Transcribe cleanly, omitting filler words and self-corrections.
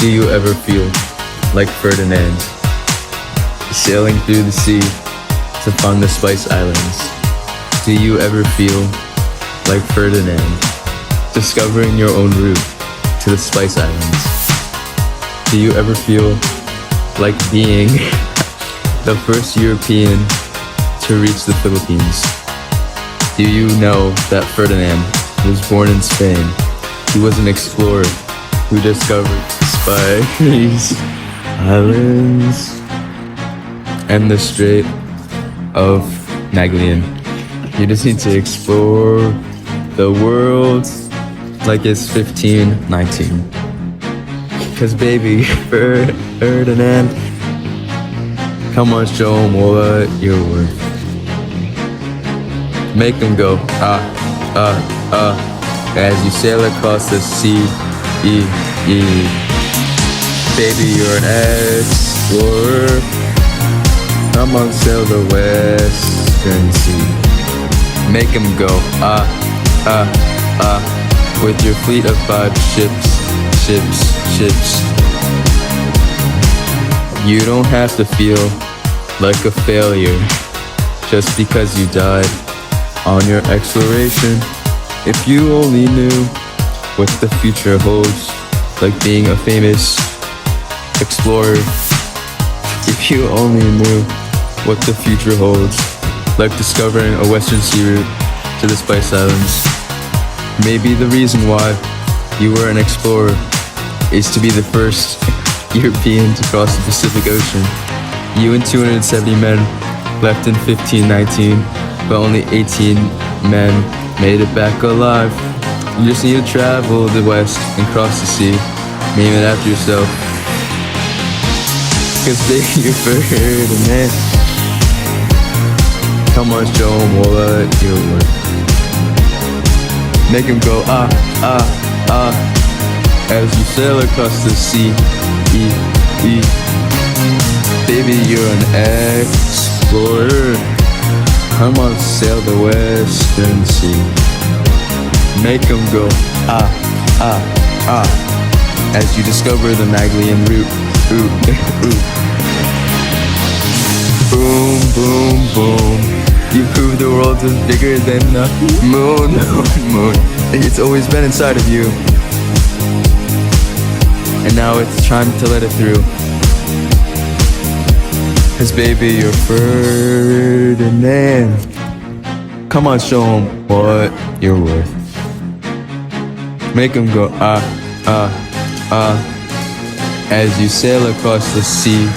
Do you ever feel like Ferdinand, sailing through the sea to find the Spice Islands? Do you ever feel like Ferdinand, discovering your own route to the Spice Islands? Do you ever feel like being the first European to reach the Philippines? Do you know that Ferdinand was born in Spain? He was an explorer who discovered Spice Islands and the Strait of Magellan. You just need to explore the world like it's 1519. Cause baby, Ferdinand, come on, show 'em what you're worth. Make them go, as you sail across the sea. Baby, you're an explorer. Come on, sail the western sea. Make them go, with your fleet of 5 ships. You don't have to feel like a failure just because you died on your exploration. If you only knew what the future holds, like being a famous explorer. If you only knew what the future holds, like discovering a Western Sea route to the Spice Islands. Maybe the reason why you were an explorer is to be the first European to cross the Pacific Ocean. You and 270 men left in 1519, but only 18 men made it back alive. You just need to travel the west and cross the sea, name it after yourself. Cause baby, you're Ferdinand. Come on, show 'em what you're worth. Make 'em go as you sail across the sea. Baby, you're an explorer. Come on, sail the western sea. Make 'em go as you discover the Magellan route. Boom, boom, boom. You prove the world is bigger than the moon. It's always been inside of you, and now it's time to let it through. Cause baby, you're Ferdinand. Come on, show 'em what you're worth. Make 'em go as you sail across the sea.